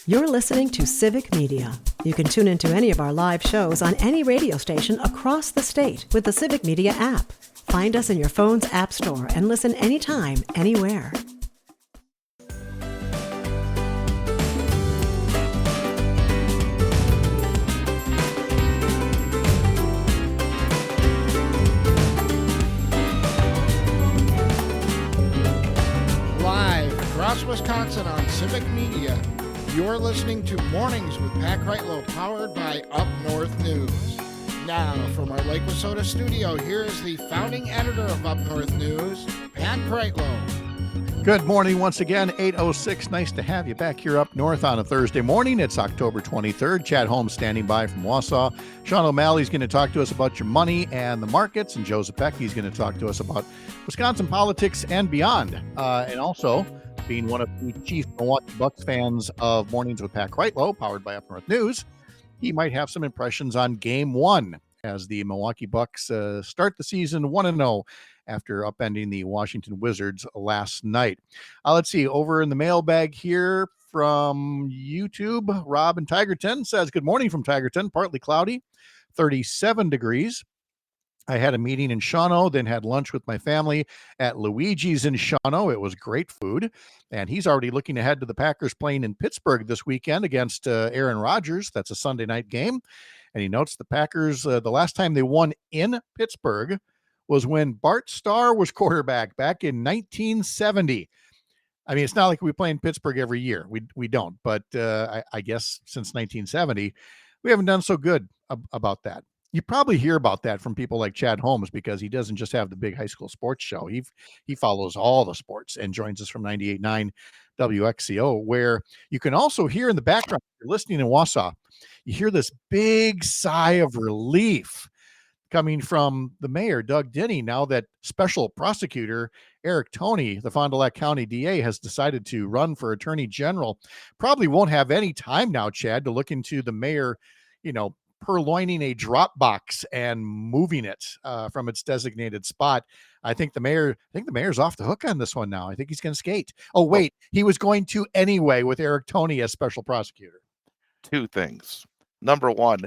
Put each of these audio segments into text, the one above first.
You're listening to Civic Media. You can tune into any of our live shows on any radio station across the state with the Civic Media app. Find us in your phone's app store and listen anytime, anywhere. Live across Wisconsin on Civic Media. You're listening to Mornings with Pat Kreitlow, powered by Up North News. Now, from our Lake Wissota studio, here is the founding editor of Up North News, Pat Kreitlow. Good morning once again, 8:06. Nice to have you back here up north on a Thursday morning. It's October 23rd. Chad Holmes standing by from Wausau. Sean O'Malley's going to talk to us about your money and the markets, and Joe Zepecki's going to talk to us about Wisconsin politics and beyond. And also, being one of the chief Milwaukee Bucks fans of Mornings with Pat Kreitlow, powered by Up North News, he might have some impressions on Game 1 as the Milwaukee Bucks start the season 1-0 after upending the Washington Wizards last night. Let's see, over in the mailbag here from YouTube, Rob in Tigerton says, good morning from Tigerton, partly cloudy, 37 degrees. I had a meeting in Shawano, then had lunch with my family at Luigi's in Shawano. It was great food. And he's already looking ahead to the Packers playing in Pittsburgh this weekend against Aaron Rodgers. That's a Sunday night game. And he notes the Packers, the last time they won in Pittsburgh was when Bart Starr was quarterback back in 1970. I mean, it's not like we play in Pittsburgh every year. We don't. But I guess since 1970, we haven't done so good about that. You probably hear about that from people like Chad Holmes because he doesn't just have the big high school sports show. He follows all the sports and joins us from 98.9 WXCO, where you can also hear in the background, if you're listening in Wausau, you hear this big sigh of relief coming from the mayor, Doug Denny, now that special prosecutor Eric Toney, the Fond du Lac County DA, has decided to run for attorney general. Probably won't have any time now, Chad, to look into the mayor, purloining a drop box and moving it from its designated spot. I think the mayor's off the hook on this one now. I think he's going to skate. Oh, wait, he was going to anyway with Eric Toney as special prosecutor. Two things. Number one,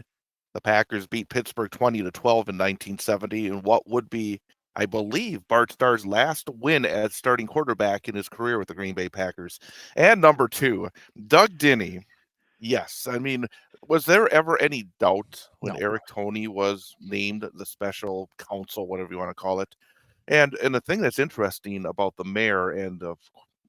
the Packers beat Pittsburgh 20-12 in 1970 in what would be, I believe, Bart Starr's last win as starting quarterback in his career with the Green Bay Packers. And number two, Doug Denny. Yes. I mean, was there ever any doubt when Eric Toney was named the special counsel, whatever you want to call it? And the thing that's interesting about the mayor, and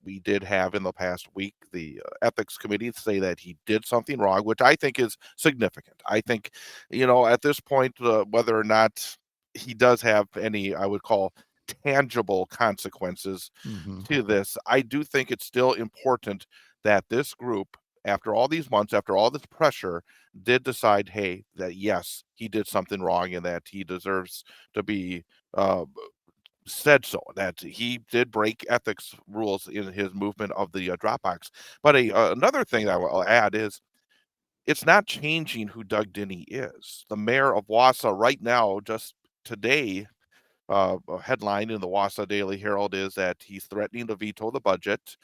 we did have in the past week the ethics committee say that he did something wrong, which I think is significant. I think, at this point, whether or not he does have any, I would call, tangible consequences to this, I do think it's still important that this group, after all these months, after all this pressure, did decide, hey, that yes, he did something wrong and that he deserves to be said so, that he did break ethics rules in his movement of the Dropbox. But another thing that I'll add is it's not changing who Doug Denny is. The mayor of Wausau right now, just today, a headline in the Wausau Daily Herald is that he's threatening to veto the budget,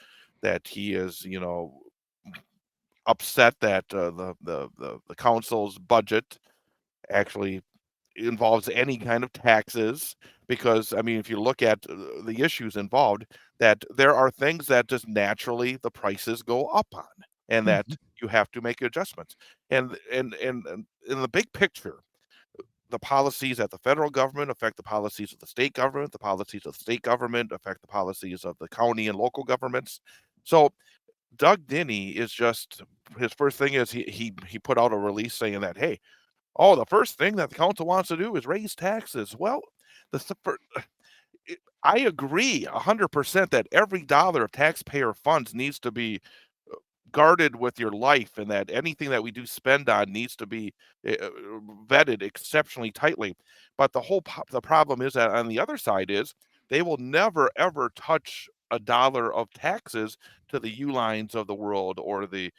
that he is, upset that the council's budget actually involves any kind of taxes, because I mean, if you look at the issues involved, that there are things that just naturally the prices go up on, and that you have to make adjustments. And in the big picture, the policies at the federal government affect the policies of the state government. The policies of the state government affect the policies of the county and local governments. So Doug Denny is just, his first thing is he put out a release saying that, hey, the first thing that the council wants to do is raise taxes. Well, I agree 100% that every dollar of taxpayer funds needs to be guarded with your life, and that anything that we do spend on needs to be vetted exceptionally tightly. But the problem is that on the other side is they will never ever touch a dollar of taxes to the Ulines of the world, or the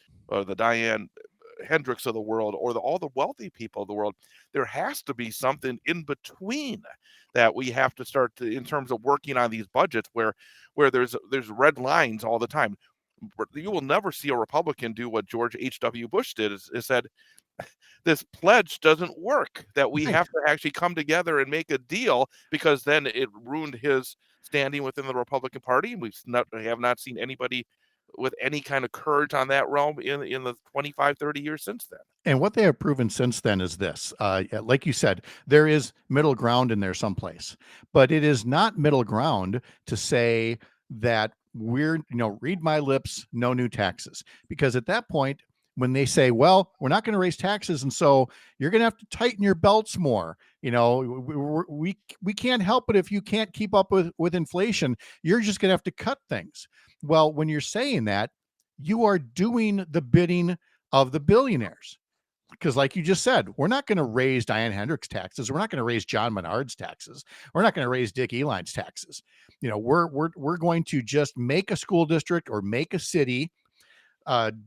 Diane Hendricks of the world, or all the wealthy people of the world. There has to be something in between that we have to start to, in terms of working on these budgets, where there's red lines all the time. you will never see a Republican do what George H.W. Bush did, is said, this pledge doesn't work, that we Right. have to actually come together and make a deal, because then it ruined his standing within the Republican Party. And we have not seen anybody with any kind of courage on that realm in the 25, 30 years since then. And what they have proven since then is this, yeah, like you said, there is middle ground in there someplace, but it is not middle ground to say that read my lips, no new taxes. Because at that point, when they say, well, we're not going to raise taxes, and so you're going to have to tighten your belts more, we can't help it if you can't keep up with inflation. You're just going to have to cut things. Well, when you're saying that, you are doing the bidding of the billionaires. Because like you just said, we're not going to raise Diane Hendricks' taxes. We're not going to raise John Menard's taxes. We're not going to raise Dick Eline's taxes. We're going to just make a school district or make a city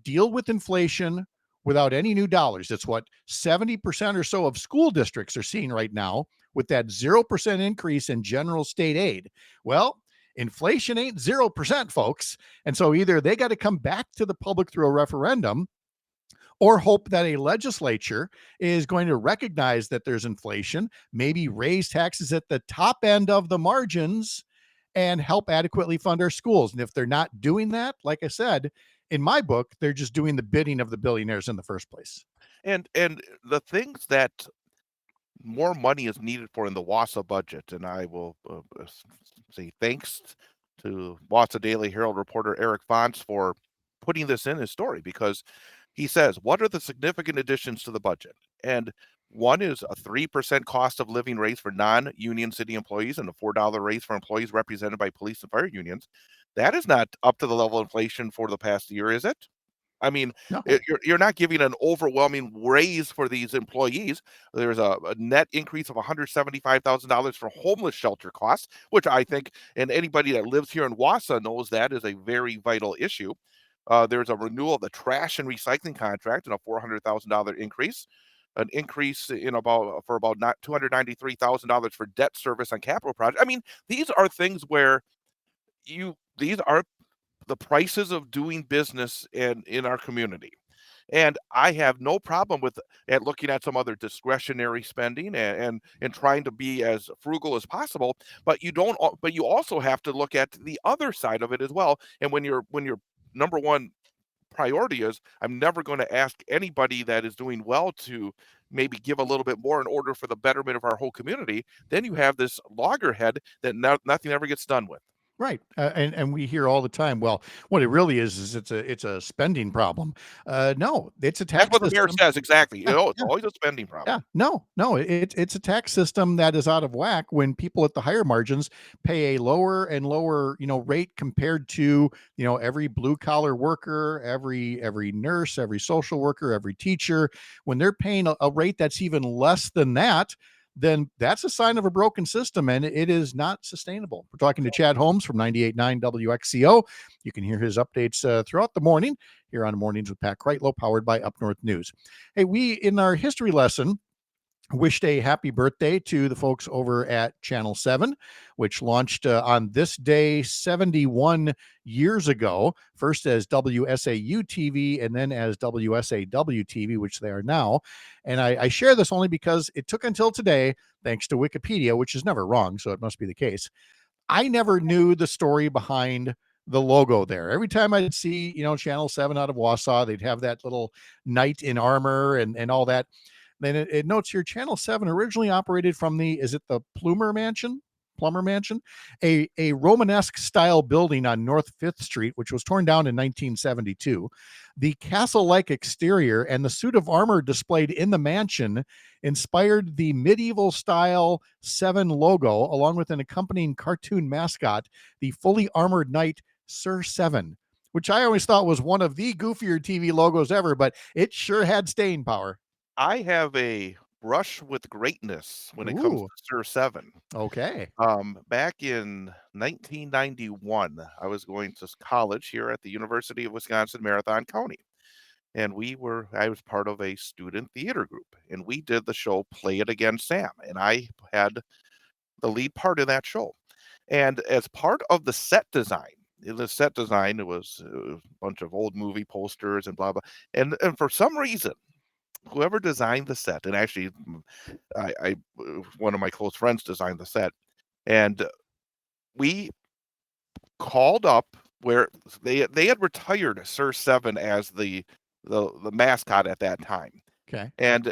deal with inflation without any new dollars. That's what 70% or so of school districts are seeing right now, with that 0% increase in general state aid. Well, inflation ain't 0%, folks. And so either they got to come back to the public through a referendum, or hope that a legislature is going to recognize that there's inflation, maybe raise taxes at the top end of the margins, and help adequately fund our schools. And if they're not doing that, like I said, in my book, they're just doing the bidding of the billionaires in the first place. And the things that more money is needed for in the WASA budget, and I will say thanks to WASA Daily Herald reporter Eric Fonts for putting this in his story, because he says, what are the significant additions to the budget? And one is a 3% cost of living raise for non-union city employees, and a $4 raise for employees represented by police and fire unions. That is not up to the level of inflation for the past year, is it? I mean, No. you're not giving an overwhelming raise for these employees. There's a net increase of $175,000 for homeless shelter costs, which I think, and anybody that lives here in Wausau knows that is a very vital issue. There's a renewal of the trash and recycling contract and a $400,000 increase, an increase in about $293,000 for debt service on capital projects. I mean, these are things where these are the prices of doing business in our community. And I have no problem with looking at some other discretionary spending and trying to be as frugal as possible. But you also have to look at the other side of it as well. And when your number one priority is, I'm never going to ask anybody that is doing well to maybe give a little bit more in order for the betterment of our whole community, then you have this loggerhead that nothing ever gets done with. Right. And we hear all the time, well, what it really is it's a spending problem. No, it's a tax That's what the mayor system. says, exactly. Yeah, It's always a spending problem. Yeah, no, it's a tax system that is out of whack when people at the higher margins pay a lower and lower, rate compared to, every blue collar worker, every nurse, every social worker, every teacher. When they're paying a rate that's even less than that, then that's a sign of a broken system, and it is not sustainable. We're talking to Chad Holmes from 98.9 WXCO. You can hear his updates throughout the morning here on Mornings with Pat Kreitlow, powered by Up North News. Hey, we, in our history lesson, wished a happy birthday to the folks over at Channel 7, which launched on this day 71 years ago, first as WSAU TV and then as WSAW TV, which they are now. And I share this only because it took until today, thanks to Wikipedia, which is never wrong, so it must be the case. I never knew the story behind the logo there. Every time I'd see, Channel 7 out of Wausau, they'd have that little knight in armor and all that. Then it notes here, Channel 7 originally operated from the Plummer Mansion, a Romanesque style building on North 5th Street, which was torn down in 1972. The castle-like exterior and the suit of armor displayed in the mansion inspired the medieval style 7 logo, along with an accompanying cartoon mascot, the fully armored knight Sir 7, which I always thought was one of the goofier TV logos ever, but it sure had staying power. I have a brush with greatness when it comes Ooh. to Sir 7. Okay. Back in 1991, I was going to college here at the University of Wisconsin Marathon County. And I was part of a student theater group, and we did the show Play It Again, Sam. And I had the lead part in that show. And as part of the set design, the set design, it was a bunch of old movie posters and blah blah. And for some reason, whoever designed the set, and actually, I one of my close friends designed the set, and we called up where they had retired Sir Seven as the mascot at that time. Okay. And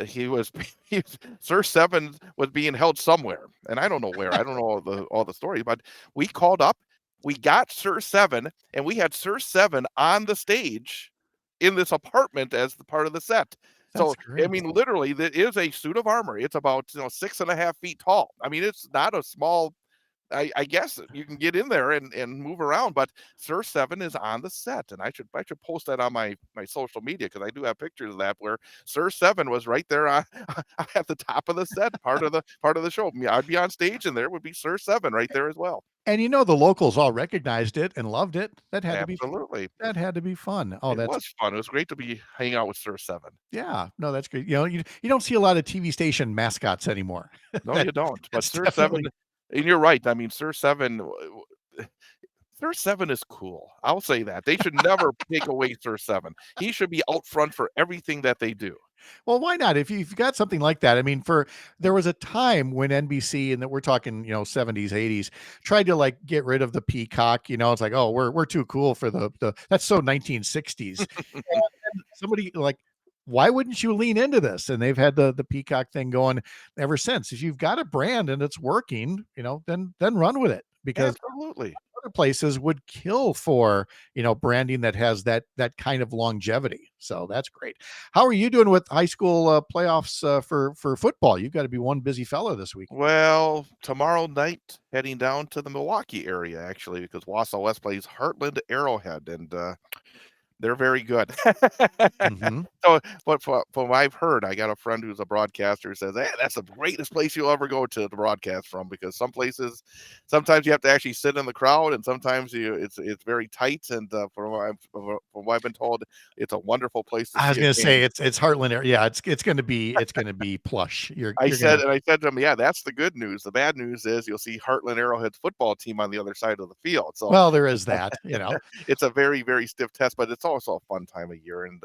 Sir Seven was being held somewhere, and I don't know where. I don't know all the story, but we called up, we got Sir Seven, and we had Sir Seven on the stage in this apartment as the part of the set. So That's great. I mean, literally, there is a suit of armor. It's about 6.5 feet tall. I mean, it's not a small. I guess you can get in there and move around, but Sir Seven is on the set, and I should post that on my social media, because I do have pictures of that where Sir Seven was right there at the top of the set, part of the show. I'd be on stage, and there would be Sir Seven right there as well. And the locals all recognized it and loved it. That had Absolutely. that had to be fun. Oh, It that's was fun. It was great to be hanging out with Sir Seven. yeah. No, that's great. You don't see a lot of TV station mascots anymore. No, you don't. But That's Sir definitely- Seven, and you're right. I mean, Sir Seven is cool. I'll say that. They should never take away Sir Seven. He should be out front for everything that they do. Well, why not? If you've got something like that, I mean, there was a time when NBC, and that we're talking, 70s, 80s, tried to like get rid of the peacock. It's like, oh, we're too cool for the that's so 1960s. And somebody like, why wouldn't you lean into this? And they've had the peacock thing going ever since. If you've got a brand and it's working, then run with it, because Absolutely. other places would kill for branding that has that kind of longevity. So that's great. How are you doing with high school playoffs for football? You've got to be one busy fellow this week. Well, tomorrow night, heading down to the Milwaukee area, actually, because Wausau West plays Heartland Arrowhead, and they're very good. Mhm. So, but from what I've heard, I got a friend who's a broadcaster who says, "Hey, that's the greatest place you'll ever go to broadcast from, because some places, sometimes you have to actually sit in the crowd, and sometimes it's very tight." And from what I've been told, it's a wonderful place to I was see a going to game. say it's Heartland area. Yeah, it's going to be plush. I said to him, "Yeah, that's the good news. The bad news is you'll see Heartland Arrowhead's football team on the other side of the field." So, well, there is that. it's a very, very stiff test, but it's also a fun time of year. And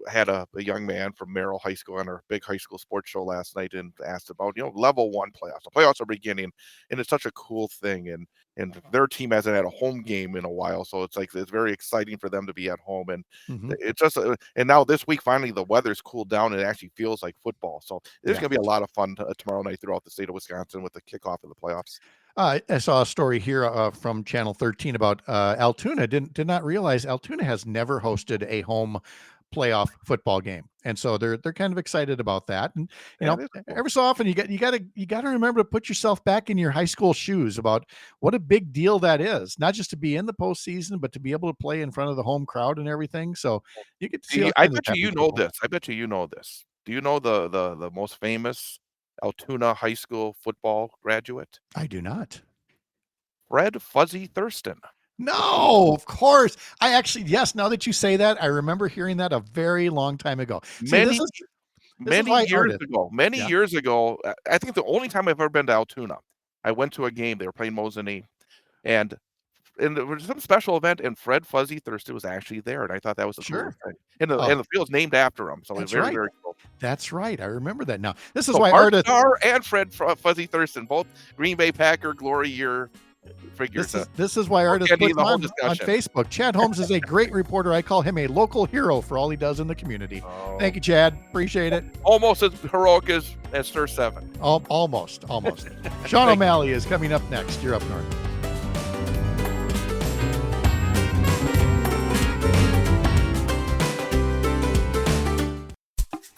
had a young man from Merrill High School on our big high school sports show last night, and asked about level 1 playoffs. The playoffs are beginning, and it's such a cool thing. And their team hasn't had a home game in a while, so it's very exciting for them to be at home. And Mhm. it's just and now this week, finally, the weather's cooled down and it actually feels like football. So there's Yeah. going to be a lot of fun tomorrow night throughout the state of Wisconsin with the kickoff of the playoffs. I saw a story here from Channel 13 about Altoona. Did not realize Altoona has never hosted a home playoff football game, and so they're kind of excited about that. And Yeah, it is cool. every so often you got to remember to put yourself back in your high school shoes about what a big deal that is, not just to be in the postseason, but to be able to play in front of the home crowd and everything. So you get to see. all I kinds of bet you happy know people. this. I bet you know this. Do you know the most famous Altoona high school football graduate? I do not. Fred Fuzzy Thurston. No, of course. I actually, yes, now that you say that, I remember hearing that a very long time ago. See, Many this is many why years artists- ago, Yeah. years ago, I think the only time I've ever been to Altoona, I went to a game. They were playing Mosinee, and there was some special event, and Fred Fuzzy Thurston was actually there, and I thought that was a cool Sure. thing. And Oh. the field's named after him, so That's very, right. very cool. That's right. I remember that now. This is So why Bart artists. Starr and Fred Fuzzy Thurston, both Green Bay Packer glory year figures. This is why artists Candy put in the him whole on discussion. Facebook. Chad Holmes is a great reporter. I call him a local hero for all he does in the community. Oh, Thank you, Chad. Appreciate it. almost as heroic as Sir Seven. Almost. Sean O'Malley is coming up next. You're up north.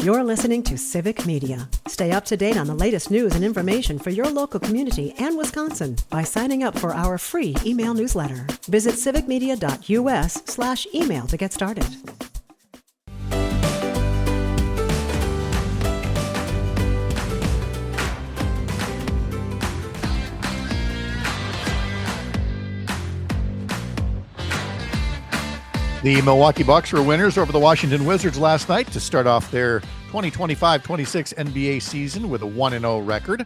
You're listening to Civic Media. Stay up to date on the latest news and information for your local community and Wisconsin by signing up for our free email newsletter. Visit civicmedia.us/email to get started. The Milwaukee Bucks were winners over the Washington Wizards last night to start off their 2025-26 NBA season with a 1-0 record.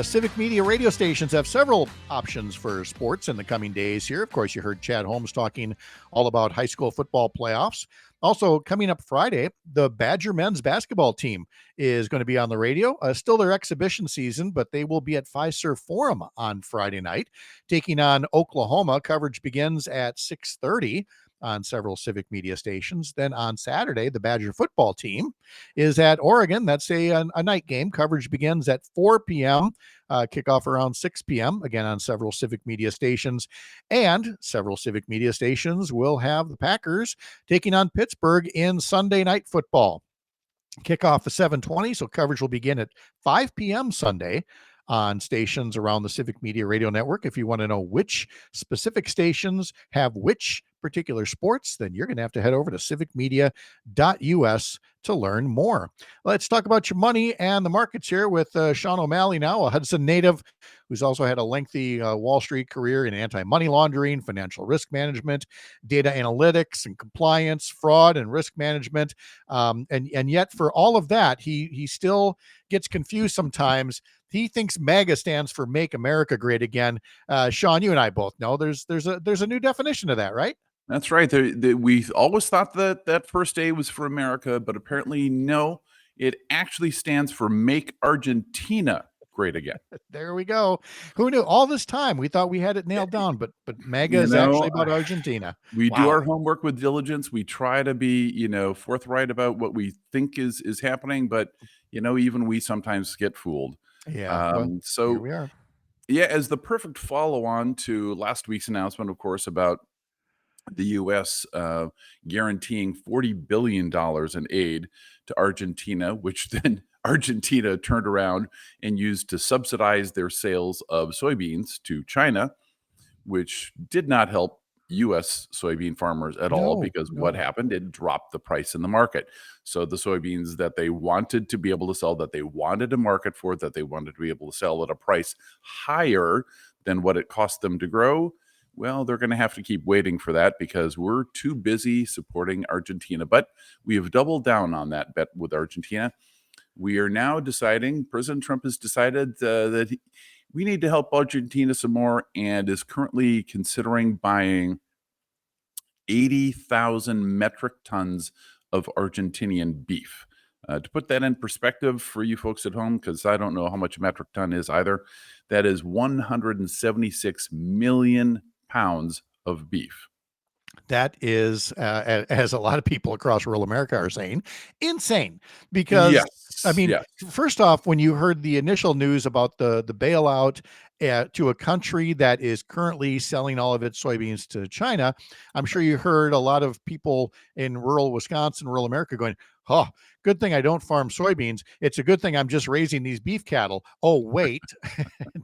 Civic Media radio stations have several options for sports in the coming days here. Of course, you heard Chad Holmes talking all about high school football playoffs. Also, coming up Friday, the Badger men's basketball team is going to be on the radio. Still their exhibition season, but they will be at Fiserv Forum on Friday night, taking on Oklahoma. Coverage begins at 6:30 on several Civic Media stations. Then on Saturday, the Badger football team is at Oregon. That's a night game. Coverage begins at 4 p.m., kickoff around 6 p.m., again on several Civic Media stations. And several Civic Media stations will have the Packers taking on Pittsburgh in Sunday night football. Kickoff is 7:20, so coverage will begin at 5 p.m. Sunday on stations around the Civic Media Radio Network. If you want to know which specific stations have which particular sports, then you're going to have to head over to civicmedia.us to learn more. Let's talk about your money and the markets here with Sean O'Malley now, a Hudson native who's also had a lengthy Wall Street career in anti-money laundering, financial risk management, data analytics and compliance, fraud and risk management. And yet for all of that, he still gets confused sometimes. He thinks MAGA stands for Make America Great Again. Sean, you and I both know there's a new definition of that, right? That's right. We always thought that first A was for America, but apparently no, it actually stands for Make Argentina Great Again. There we go. Who knew? All this time we thought we had it nailed down, but MAGA is actually about Argentina. We do our homework with diligence. We try to be, forthright about what we think is happening, but even we sometimes get fooled. Yeah. So here we are. Yeah, as the perfect follow-on to last week's announcement, of course, about the U.S. Guaranteeing $40 billion in aid to Argentina, which then Argentina turned around and used to subsidize their sales of soybeans to China, which did not help U.S. soybean farmers at all, because what happened? It dropped the price in the market. So the soybeans that they wanted to be able to sell, that they wanted a market for, that they wanted to be able to sell at a price higher than what it cost them to grow, well, they're going to have to keep waiting for that because we're too busy supporting Argentina. But we have doubled down on that bet with Argentina. We are now deciding, President Trump has decided that we need to help Argentina some more, and is currently considering buying 80,000 metric tons of Argentinian beef. To put that in perspective for you folks at home, because I don't know how much a metric ton is either, that is 176 million pounds of beef. That is, as a lot of people across rural America are saying, insane. Because, first off, when you heard the initial news about the bailout to a country that is currently selling all of its soybeans to China, I'm sure you heard a lot of people in rural Wisconsin, rural America going, oh, good thing I don't farm soybeans. It's a good thing I'm just raising these beef cattle. Oh, wait.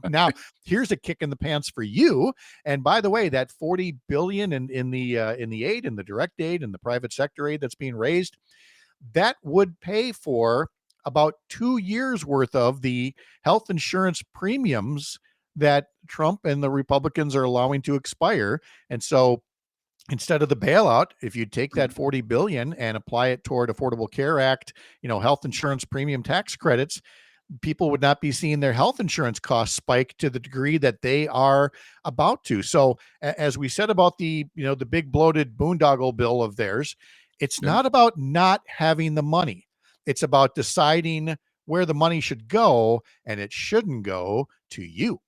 Now, here's a kick in the pants for you. And by the way, that $40 billion in the aid, in the direct aid, and the private sector aid that's being raised, that would pay for about 2 years worth of the health insurance premiums that Trump and the Republicans are allowing to expire. And so instead of the bailout, if you take that $40 billion and apply it toward Affordable Care Act, health insurance premium tax credits, people would not be seeing their health insurance costs spike to the degree that they are about to. So as we said about the big bloated boondoggle bill of theirs, it's not about not having the money. It's about deciding where the money should go, and it shouldn't go to you.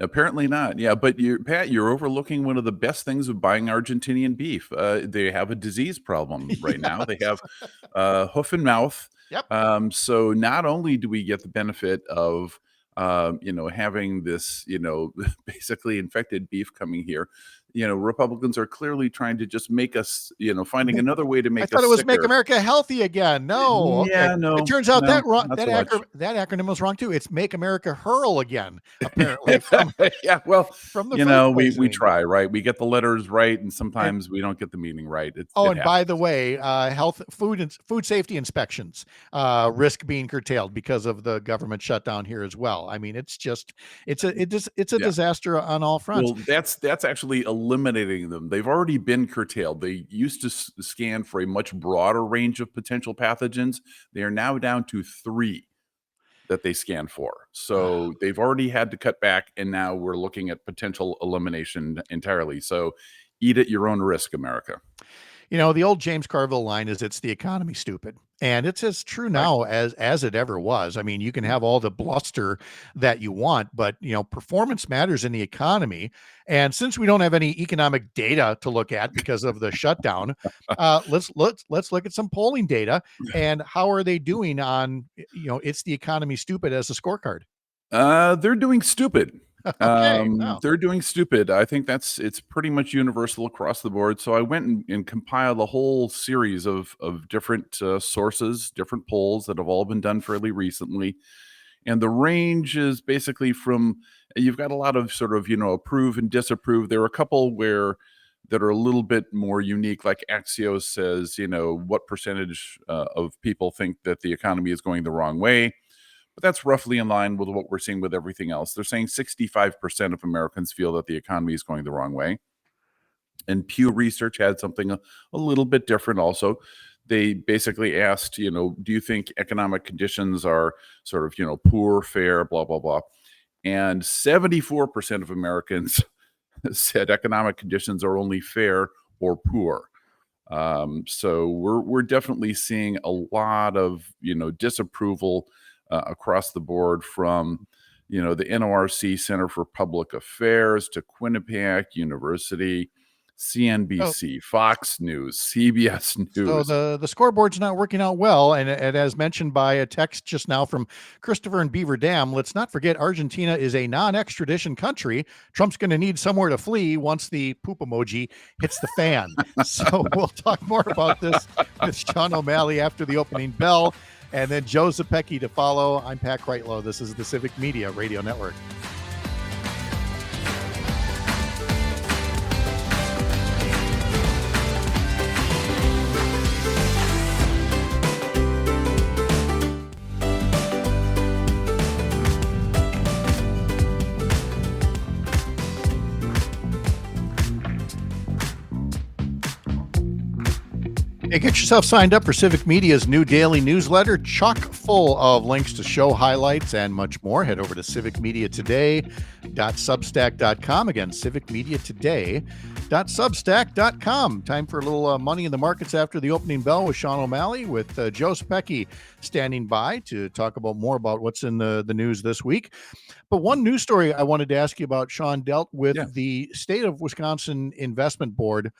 Apparently not. Yeah, but you're overlooking one of the best things of buying Argentinian beef. They have a disease problem right now. They have hoof and mouth. Yep. So not only do we get the benefit of having this, basically infected beef coming here, Republicans are clearly trying to just make us, finding another way to make us I thought it was sicker. Make America Healthy Again. No. Yeah, okay. no. It turns out that so acronym was wrong too. It's Make America Hurl Again, apparently. Yeah, well, from the we try, right? We get the letters right, and sometimes we don't get the meaning right. By the way, food safety inspections risk being curtailed because of the government shutdown here as well. I mean, it's a disaster on all fronts. Well, that's actually a eliminating them. They've already been curtailed. They used to scan for a much broader range of potential pathogens. They are now down to 3 that they scan for. So they've already had to cut back, and now we're looking at potential elimination entirely. So eat at your own risk, America. You know, the old James Carville line is "It's the economy, stupid," and it's as true now as it ever was. I mean, you can have all the bluster that you want, but performance matters in the economy. And since we don't have any economic data to look at because of the shutdown, let's look at some polling data and how are they doing on "It's the economy, stupid" as a scorecard. They're doing stupid. Okay, wow. They're doing stupid. I think it's pretty much universal across the board. So I went and compiled a whole series of different sources, different polls that have all been done fairly recently. And the range is basically from, you've got a lot of sort of, approve and disapprove. There are a couple that are a little bit more unique, like Axios says, what percentage of people think that the economy is going the wrong way. But that's roughly in line with what we're seeing with everything else. They're saying 65% of Americans feel that the economy is going the wrong way. And Pew Research had something a little bit different also. They basically asked, do you think economic conditions are sort of, poor, fair, blah, blah, blah. And 74% of Americans said economic conditions are only fair or poor. So we're definitely seeing a lot of, disapproval across the board, from the NORC Center for Public Affairs to Quinnipiac University, CNBC, Fox News, CBS News. So the scoreboard's not working out well, and as mentioned by a text just now from Christopher in Beaver Dam, let's not forget Argentina is a non-extradition country. Trump's going to need somewhere to flee once the poop emoji hits the fan. So we'll talk more about this with Sean O'Malley after the opening bell. And then Joe Zepecki to follow. I'm Pat Kreitlow. This is the Civic Media Radio Network. Hey, get yourself signed up for Civic Media's new daily newsletter, chock full of links to show highlights and much more. Head over to civicmediatoday.substack.com. Again, civicmediatoday.substack.com. Time for a little money in the markets after the opening bell with Sean O'Malley, with Joe Zepecki standing by to talk about more about what's in the news this week. But one news story I wanted to ask you about, Sean, dealt with the State of Wisconsin Investment Board,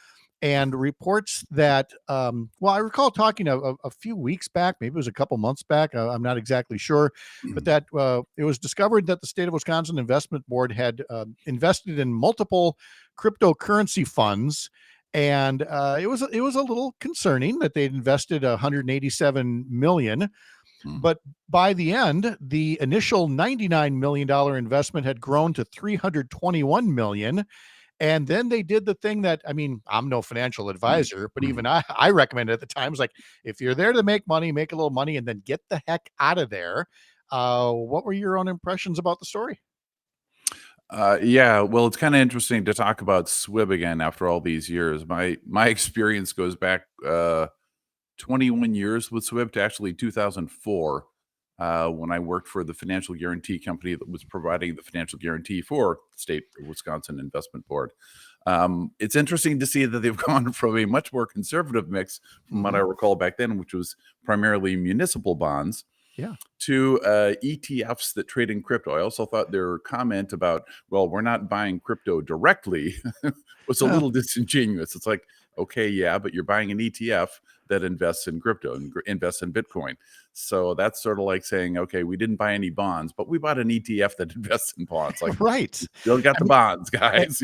and reports that, I recall talking a few weeks back, maybe it was a couple months back, I'm not exactly sure, but that it was discovered that the State of Wisconsin Investment Board had invested in multiple cryptocurrency funds. And it was a little concerning that they'd invested $187 million. But by the end, the initial $99 million investment had grown to $321 million. And then they did the thing that, I mean, I'm no financial advisor, but even I recommended at the time, was like, if you're there to make money, make a little money and then get the heck out of there. What were your own impressions about the story? Well, it's kind of interesting to talk about SWIB again after all these years. My experience goes back 21 years with SWIB to actually 2004. When I worked for the financial guarantee company that was providing the financial guarantee for the State of Wisconsin Investment Board. It's interesting to see that they've gone from a much more conservative mix from what I recall back then, which was primarily municipal bonds, to ETFs that trade in crypto. I also thought their comment about, well, we're not buying crypto directly was a little disingenuous. It's like, okay, yeah, but you're buying an ETF that invests in crypto and invests in Bitcoin. So that's sort of like saying, okay, we didn't buy any bonds, but we bought an ETF that invests in bonds. Like, right. Still got the bonds, guys,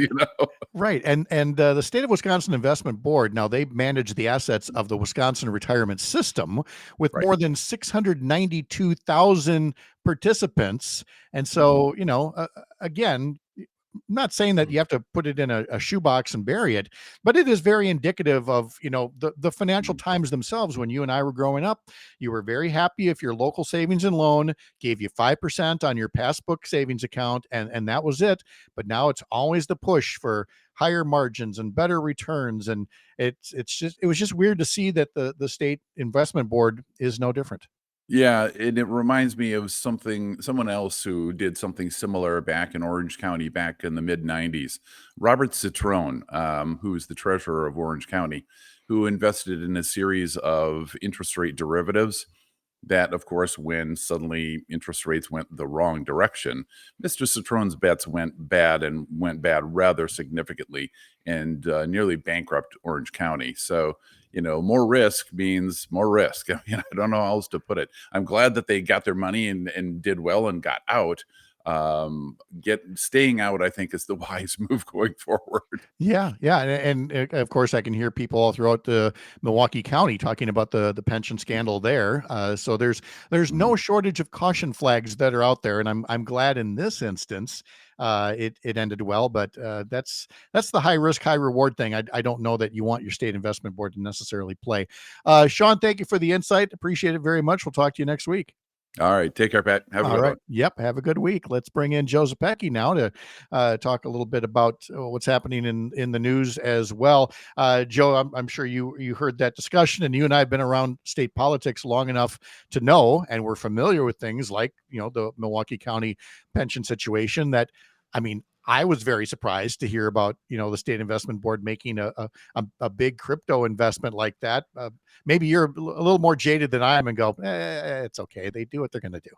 Right. And the State of Wisconsin Investment Board, now they manage the assets of the Wisconsin retirement system with more than 692,000 participants. And so, again, not saying that you have to put it in a shoebox and bury it, but it is very indicative of, the financial times themselves. When you and I were growing up, you were very happy if your local savings and loan gave you 5% on your passbook savings account, and that was it. But now it's always the push for higher margins and better returns. And it was just weird to see that the state investment board is no different. Yeah, and it reminds me of someone else who did something similar back in Orange County back in the mid 90s. Robert Citrone, who is the treasurer of Orange County, who invested in a series of interest rate derivatives that, of course, when suddenly interest rates went the wrong direction, Mr. Citrone's bets went bad rather significantly and nearly bankrupt Orange County. So, more risk means more risk. I mean, I don't know how else to put it. I'm glad that they got their money and did well and got out. Staying out, I think, is the wise move going forward. Yeah, and of course, I can hear people all throughout the Milwaukee County talking about the pension scandal there. So there's no shortage of caution flags that are out there, and I'm glad in this instance it ended well. But that's the high risk, high reward thing. I don't know that you want your state investment board to necessarily play. Sean, thank you for the insight. Appreciate it very much. We'll talk to you next week. All right. Take care, Pat. Have a good one. Yep. Have a good week. Let's bring in Joe Zepecki now to talk a little bit about what's happening in the news as well. Joe, I'm sure you heard that discussion, and you and I have been around state politics long enough to know, and we're familiar with things like, the Milwaukee County pension situation that, I was very surprised to hear about, the state investment board making a big crypto investment like that. Maybe you're a little more jaded than I am and go, it's okay. They do what they're going to do.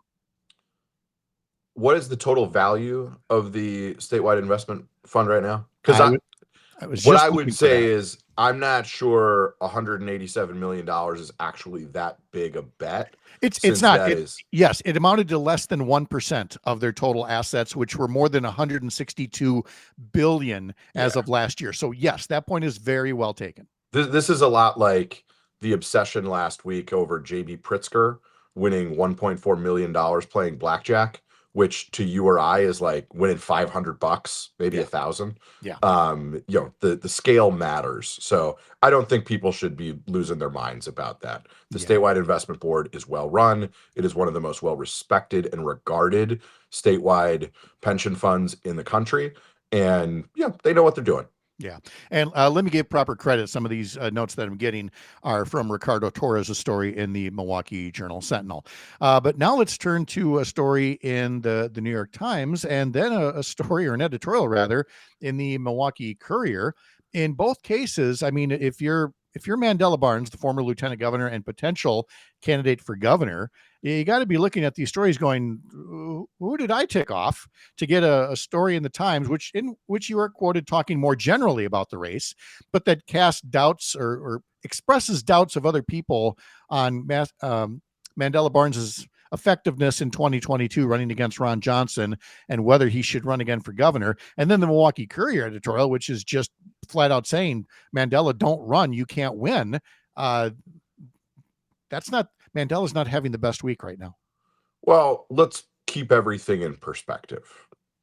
What is the total value of the statewide investment fund right now? Because what I would say is I'm not sure $187 million is actually that big a bet. It's not. Yes, it amounted to less than 1% of their total assets, which were more than $162 billion as of last year. So yes, that point is very well taken. This is a lot like the obsession last week over J.B. Pritzker winning $1.4 million playing blackjack, which to you or I is like winning $500, maybe $1,000. Yeah. The scale matters. So I don't think people should be losing their minds about that. The statewide investment board is well run. It is one of the most well respected and regarded statewide pension funds in the country. And they know what they're doing. Yeah. And let me give proper credit. Some of these notes that I'm getting are from Ricardo Torres, a story in the Milwaukee Journal-Sentinel. But now let's turn to a story in the New York Times, and then a story, or an editorial rather, in the Milwaukee Courier. In both cases, if you're Mandela Barnes, the former lieutenant governor and potential candidate for governor, you got to be looking at these stories going, who did I tick off to get a story in the Times, in which you are quoted talking more generally about the race, but that casts doubts or expresses doubts of other people on Mandela Barnes's effectiveness in 2022 running against Ron Johnson and whether he should run again for governor. And then the Milwaukee Courier editorial, which is just flat out saying, Mandela, don't run, you can't win. Mandela's not having the best week right now. Well, let's keep everything in perspective.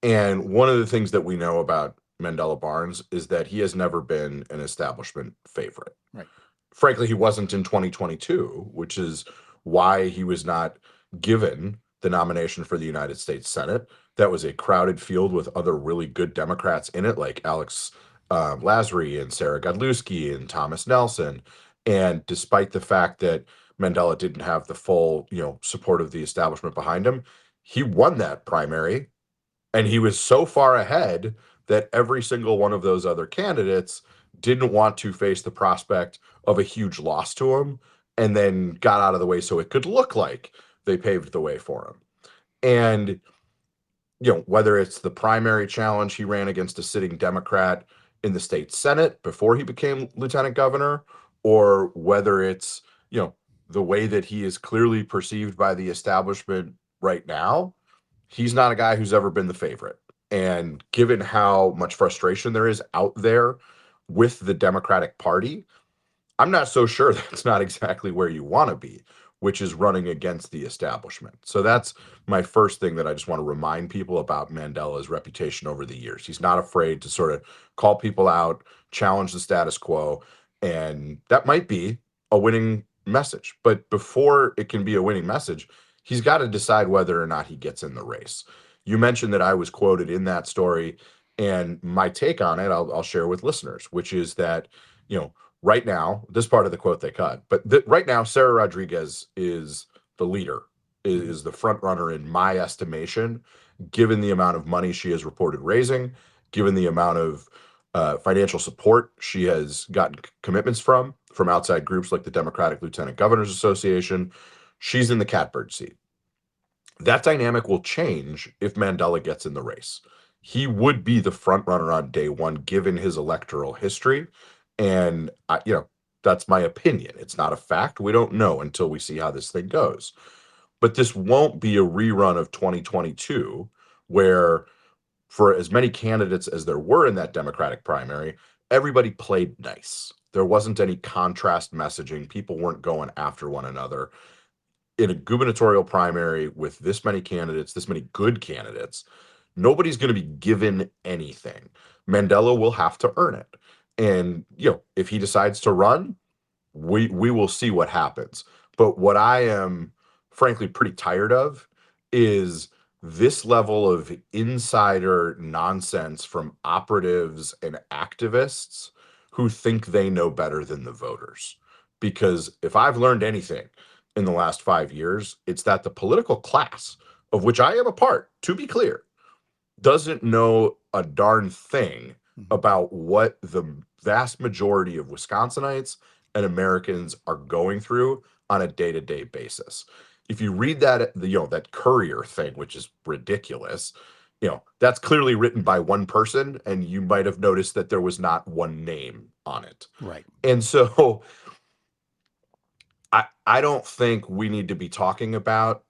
And one of the things that we know about Mandela Barnes is that he has never been an establishment favorite. Right. Frankly, he wasn't in 2022, which is why he was not given the nomination for the United States Senate. That was a crowded field with other really good Democrats in it, like Alex Lasry and Sarah Godlewski and Thomas Nelson. And despite the fact that Mandela didn't have the full, support of the establishment behind him, he won that primary, and he was so far ahead that every single one of those other candidates didn't want to face the prospect of a huge loss to him, and then got out of the way so it could look like they paved the way for him. And, whether it's the primary challenge he ran against a sitting Democrat in the state Senate before he became lieutenant governor, or whether it's, the way that he is clearly perceived by the establishment right now, he's not a guy who's ever been the favorite. And given how much frustration there is out there with the Democratic Party, I'm not so sure that's not exactly where you want to be. which is running against the establishment. So that's my first thing that I just want to remind people about Mandela's reputation over the years. He's not afraid to sort of call people out, challenge the status quo, and that might be a winning message. But before it can be a winning message, he's got to decide whether or not he gets in the race. You mentioned that I was quoted in that story, and my take on it, I'll share with listeners, which is that, right now, this part of the quote they cut, but right now, Sarah Rodriguez is the leader, is the front runner in my estimation, given the amount of money she has reported raising, given the amount of financial support she has gotten commitments from outside groups like the Democratic Lieutenant Governors Association. She's in the catbird seat. That dynamic will change if Mandela gets in the race. He would be the front runner on day one, given his electoral history. And, that's my opinion. It's not a fact. We don't know until we see how this thing goes. But this won't be a rerun of 2022, where for as many candidates as there were in that Democratic primary, everybody played nice. There wasn't any contrast messaging. People weren't going after one another. In a gubernatorial primary with this many candidates, this many good candidates, nobody's going to be given anything. Mandela will have to earn it. And, if he decides to run, we will see what happens. But what I am frankly pretty tired of is this level of insider nonsense from operatives and activists who think they know better than the voters. Because if I've learned anything in the last 5 years, it's that the political class, of which I am a part, to be clear, doesn't know a darn thing about what the vast majority of Wisconsinites and Americans are going through on a day-to-day basis. If you read that, that Courier thing, which is ridiculous, that's clearly written by one person, and you might have noticed that there was not one name on it. Right. And so I don't think we need to be talking about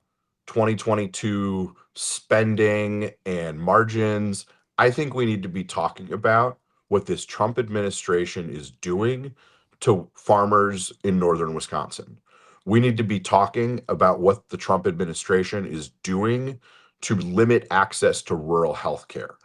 2022 spending and margins. I think we need to be talking about what this Trump administration is doing to farmers in northern Wisconsin. We need to be talking about what the Trump administration is doing to limit access to rural health care,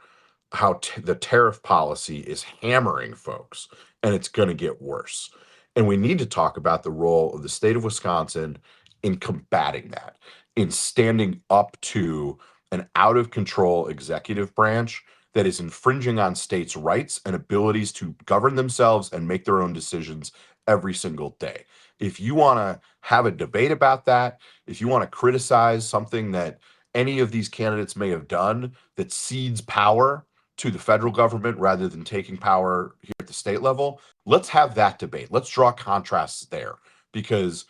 how the tariff policy is hammering folks, and it's going to get worse. And we need to talk about the role of the state of Wisconsin in combating that, in standing up to an out of control executive branch that is infringing on states' rights and abilities to govern themselves and make their own decisions every single day. If you want to have a debate about that, if you want to criticize something that any of these candidates may have done that cedes power to the federal government rather than taking power here at the state level, let's have that debate. Let's draw contrasts there, because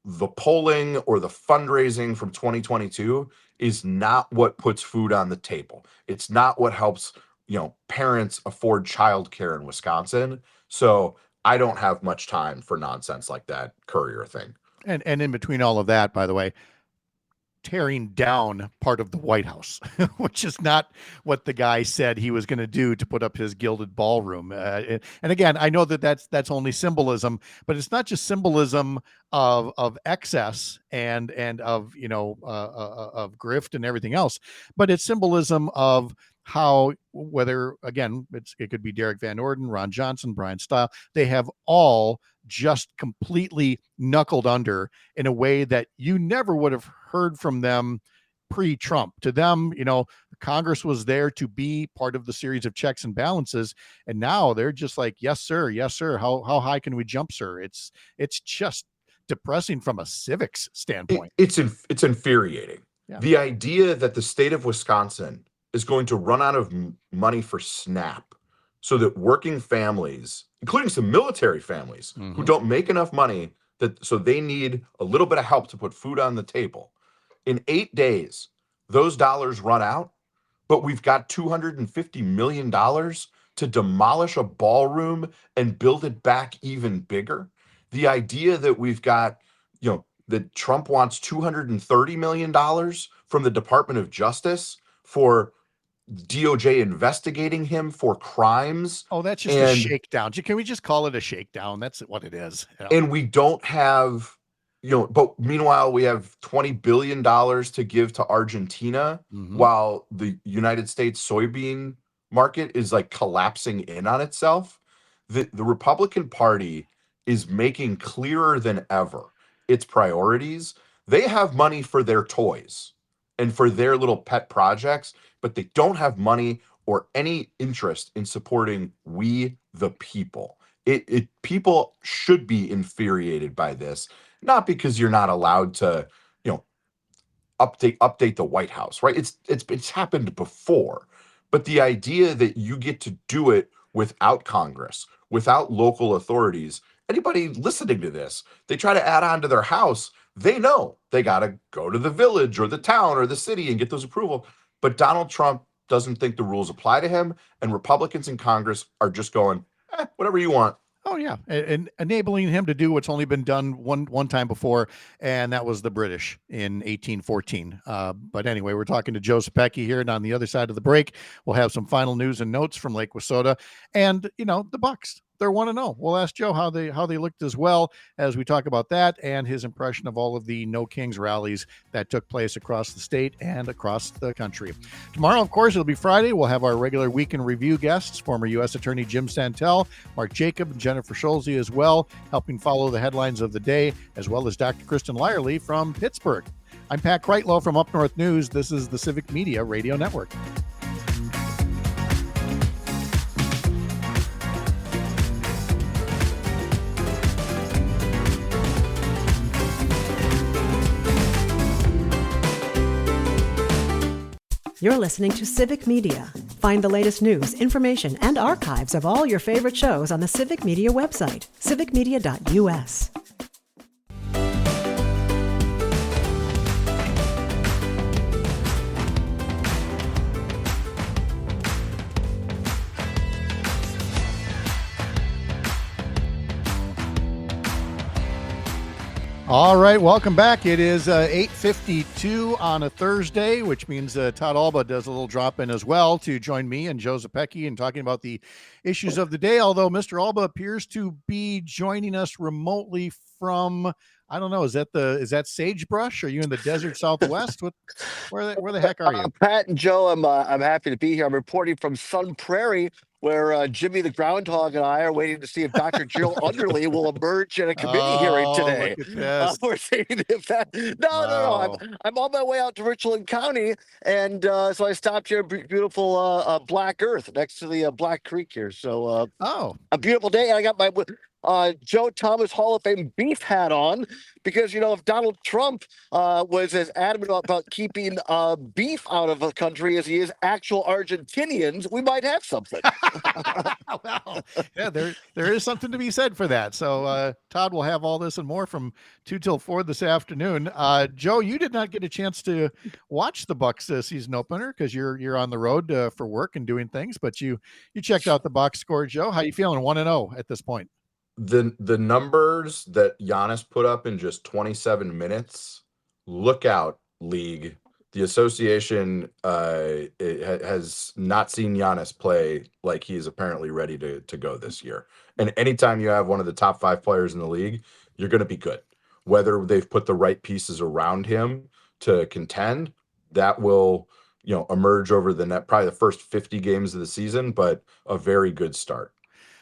the polling or the fundraising from 2022 is not what puts food on the table. It's not what helps, parents afford childcare in Wisconsin. So I don't have much time for nonsense like that Courier thing. And in between all of that, by the way, tearing down part of the White House, which is not what the guy said he was going to do to put up his gilded ballroom. And again, I know that that's only symbolism, but it's not just symbolism of excess and of of grift and everything else, but it's symbolism of how, whether again it could be Derek Van Orden, Ron Johnson, Brian Stile, they have all just completely knuckled under in a way that you never would have heard from them pre-Trump. To them, Congress was there to be part of the series of checks and balances, and now they're just like, yes sir, how high can we jump, sir? It's just depressing from a civics standpoint. It's infuriating. Yeah. The idea that the state of Wisconsin is going to run out of money for SNAP so that working families, including some military families who don't make enough money, so they need a little bit of help to put food on the table. In 8 days, those dollars run out, but we've got $250 million to demolish a ballroom and build it back even bigger. The idea that we've got, that Trump wants $230 million from the Department of Justice for DOJ investigating him for crimes. Oh, that's just a shakedown. Can we just call it a shakedown? That's what it is. And we don't have, but meanwhile, we have $20 billion to give to Argentina while the United States soybean market is like collapsing in on itself. The Republican Party is making clearer than ever its priorities. They have money for their toys and for their little pet projects, but they don't have money or any interest in supporting we the people. People should be infuriated by this, not because you're not allowed to, update the White House, right? It's happened before, but the idea that you get to do it without Congress, without local authorities, anybody listening to this, they try to add on to their house, they know they got to go to the village or the town or the city and get those approval. But Donald Trump doesn't think the rules apply to him, and Republicans in Congress are just going, whatever you want. Oh yeah, and enabling him to do what's only been done one time before, and that was the British in 1814. But anyway, we're talking to Joe Zepecki here, and on the other side of the break, we'll have some final news and notes from Lake Wissota, and the Bucks. They're 1-0. We'll ask Joe how they looked as well as we talk about that and his impression of all of the No Kings rallies that took place across the state and across the country. Tomorrow, of course, it'll be Friday. We'll have our regular weekend review guests, former U.S. Attorney Jim Santel, Mark Jacob, and Jennifer Scholze as well, helping follow the headlines of the day, as well as Dr. Kristen Lyerly from Pittsburgh. I'm Pat Kreitlow from Up North News. This is the Civic Media Radio Network. You're listening to Civic Media. Find the latest news, information, and archives of all your favorite shows on the Civic Media website, civicmedia.us. All right, welcome back. It is 8:52 on a Thursday, which means Todd Alba does a little drop in as well to join me and Joe Zepecki in talking about the issues of the day, although Mr. Alba appears to be joining us remotely from, I don't know, is that sagebrush? Are you in the desert Southwest? Where the heck are you? Pat and Joe, I'm happy to be here. I'm reporting from Sun Prairie, where Jimmy the Groundhog and I are waiting to see if Dr. Jill Underly will emerge in a committee hearing today. Look at this. We're seeing if that. No. I'm on my way out to Richland County, and so I stopped here, beautiful Black Earth next to the Black Creek here. So a beautiful day. And I got my Joe Thomas Hall of Fame beef hat on because, if Donald Trump was as adamant about keeping beef out of the country as he is actual Argentinians, we might have something. Well, yeah, there is something to be said for that. So Todd will have all this and more from 2 till 4 this afternoon. Joe, you did not get a chance to watch the Bucks season opener because you're on the road for work and doing things, but you checked out the box score. Joe, how you feeling? 1-0 at this point. The numbers that Giannis put up in just 27 minutes, look out, league. The association has not seen Giannis play like he's apparently ready to go this year. And anytime you have one of the top 5 players in the league, you're going to be good. Whether they've put the right pieces around him to contend, that will emerge over probably the first 50 games of the season, but a very good start.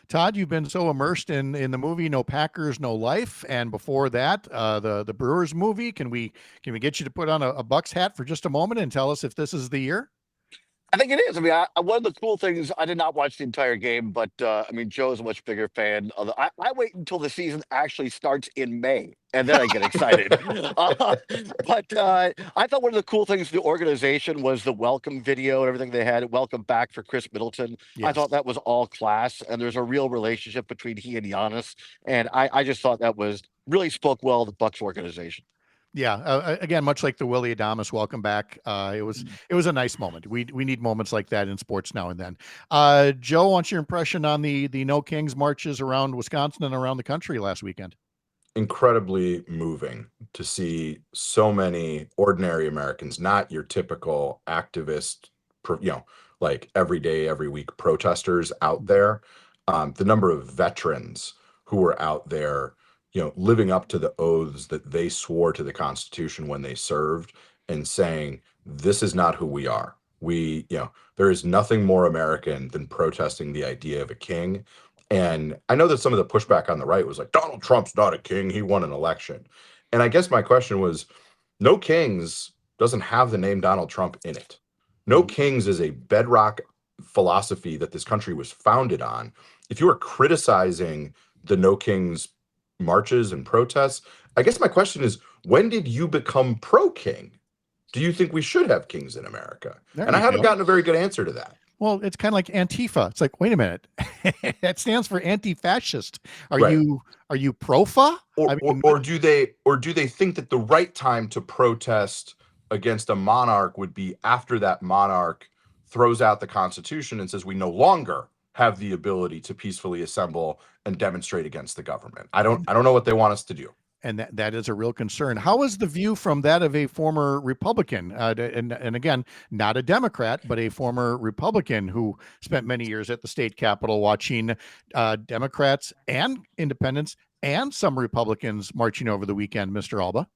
Todd, you've been so immersed in the movie No Packers, No Life, and before that, the Brewers movie. Can we get you to put on a Bucks hat for just a moment and tell us if this is the year? I think it is. I mean, one of the cool things, I did not watch the entire game, but Joe's a much bigger fan. I wait until the season actually starts in May, and then I get excited. But I thought one of the cool things of the organization was the welcome video and everything they had. Welcome back for Chris Middleton. Yes. I thought that was all class, and there's a real relationship between he and Giannis, and I just thought that was really spoke well of the Bucks organization. Yeah. Again, much like the Willie Adames welcome back, it was a nice moment. We need moments like that in sports now and then. Joe, what's your impression on the No Kings marches around Wisconsin and around the country last weekend? Incredibly moving to see so many ordinary Americans, not your typical activist, like every day, every week protesters out there. The number of veterans who were out there living up to the oaths that they swore to the Constitution when they served and saying, this is not who we are. There is nothing more American than protesting the idea of a king. And I know that some of the pushback on the right was like, Donald Trump's not a king. He won an election. And I guess my question was, No Kings doesn't have the name Donald Trump in it. No Kings is a bedrock philosophy that this country was founded on. If you are criticizing the No Kings marches and protests, I guess my question is, when did you become pro-king? Do you think we should have kings in America? And I haven't gotten a very good answer to that. Well, it's kind of like Antifa. It's like, wait a minute, that stands for anti-fascist. Are Right. you pro-fa? Or do they think that the right time to protest against a monarch would be after that monarch throws out the Constitution and says we no longer have the ability to peacefully assemble and demonstrate against the government? I don't know what they want us to do. And that is a real concern. How is the view from that of a former Republican, and again, not a Democrat, but a former Republican who spent many years at the state capitol watching Democrats and independents and some Republicans marching over the weekend, Mr. Alba?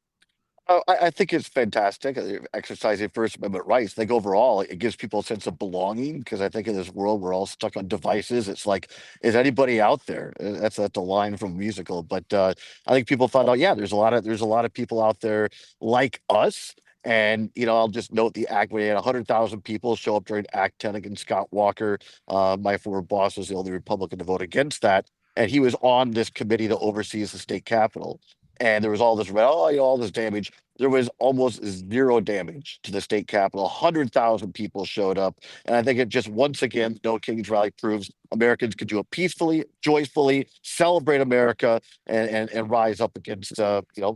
Oh, I think it's fantastic. Exercising First Amendment rights. I think overall it gives people a sense of belonging, because I think in this world we're all stuck on devices. It's like, is anybody out there? That's a line from a musical. But I think people found out, yeah, there's a lot of people out there like us. And I'll just note the act. We had 100,000 people show up during Act 10 against Scott Walker. My former boss was the only Republican to vote against that, and he was on this committee that oversees the state capitol. And there was all this, all this damage. There was almost zero damage to the state capitol. 100,000 people showed up. And I think it just, once again, No Kings Rally proves Americans can do it peacefully, joyfully, celebrate America, and rise up against,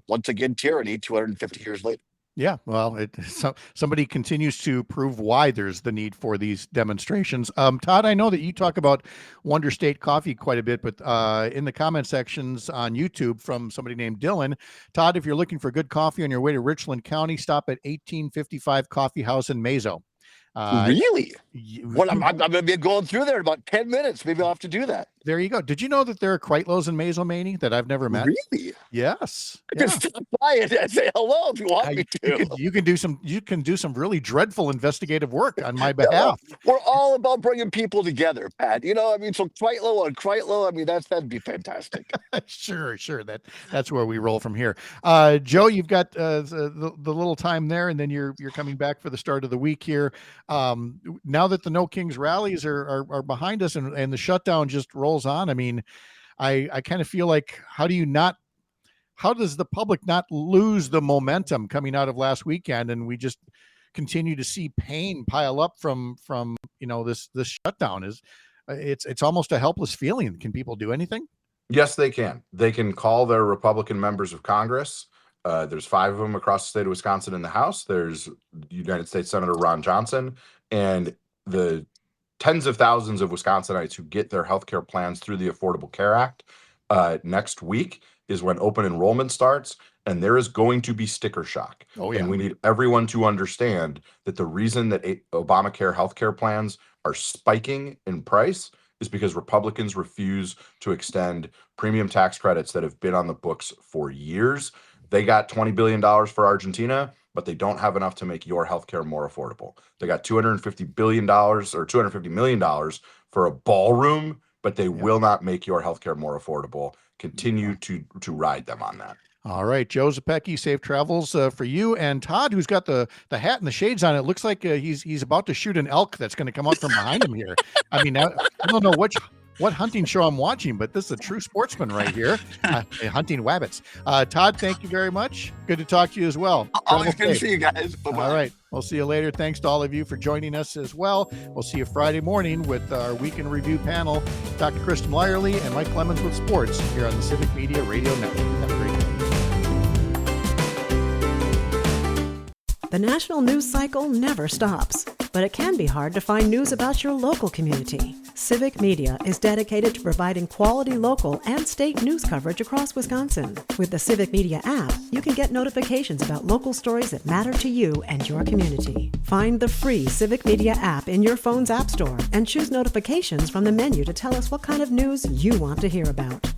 once again, tyranny 250 years later. Yeah, well, somebody continues to prove why there's the need for these demonstrations. Todd, I know that you talk about Wonder State Coffee quite a bit, but in the comment sections on YouTube from somebody named Dylan, Todd, if you're looking for good coffee on your way to Richland County, stop at 1855 Coffee House in Mazo. Really? Well, I'm going to be going through there in about 10 minutes. Maybe I'll have to do that. There you go. Did you know that there are Kreitlos in Mazo, Maine that I've never met? Really? Yes. I can stop by and say hello if you want me to. You can do some really dreadful investigative work on my behalf. We're all about bringing people together, Pat. So Kreitlo on Kreitlo, that'd be fantastic. Sure. That's where we roll from here. Joe, you've got the little time there, and then you're coming back for the start of the week here. Now that the No Kings rallies are behind us and the shutdown just rolls on, I kind of feel like, how does the public not lose the momentum coming out of last weekend, and we just continue to see pain pile up from this shutdown? It's almost a helpless feeling. Can people do anything? Yes, they can. They can call their Republican members of Congress. There's 5 of them across the state of Wisconsin in the House. There's United States Senator Ron Johnson, and the tens of thousands of Wisconsinites who get their healthcare plans through the Affordable Care Act. Next week is when open enrollment starts, and there is going to be sticker shock. Oh, yeah. And we need everyone to understand that the reason that Obamacare healthcare plans are spiking in price is because Republicans refuse to extend premium tax credits that have been on the books for years. They got $20 billion for Argentina, but they don't have enough to make your healthcare more affordable. They got $250 billion or $250 million for a ballroom, but they will not make your healthcare more affordable. Continue to ride them on that. All right, Joe Zepecki, safe travels for you, and Todd, who's got the hat and the shades on. It looks like he's about to shoot an elk that's going to come out from behind him here. I don't know what hunting show I'm watching, but this is a true sportsman right here, hunting wabbits. Todd, thank you very much. Good to talk to you as well. Always good to see you guys. Bye-bye. All right, we'll see you later. Thanks to all of you for joining us as well. We'll see you Friday morning with our Weekend Review panel, Dr. Kristen Lyerly and Mike Clemens with sports here on the Civic Media Radio Network. Have a great day. The national news cycle never stops, but it can be hard to find news about your local community. Civic Media is dedicated to providing quality local and state news coverage across Wisconsin. With the Civic Media app, you can get notifications about local stories that matter to you and your community. Find the free Civic Media app in your phone's app store and choose notifications from the menu to tell us what kind of news you want to hear about.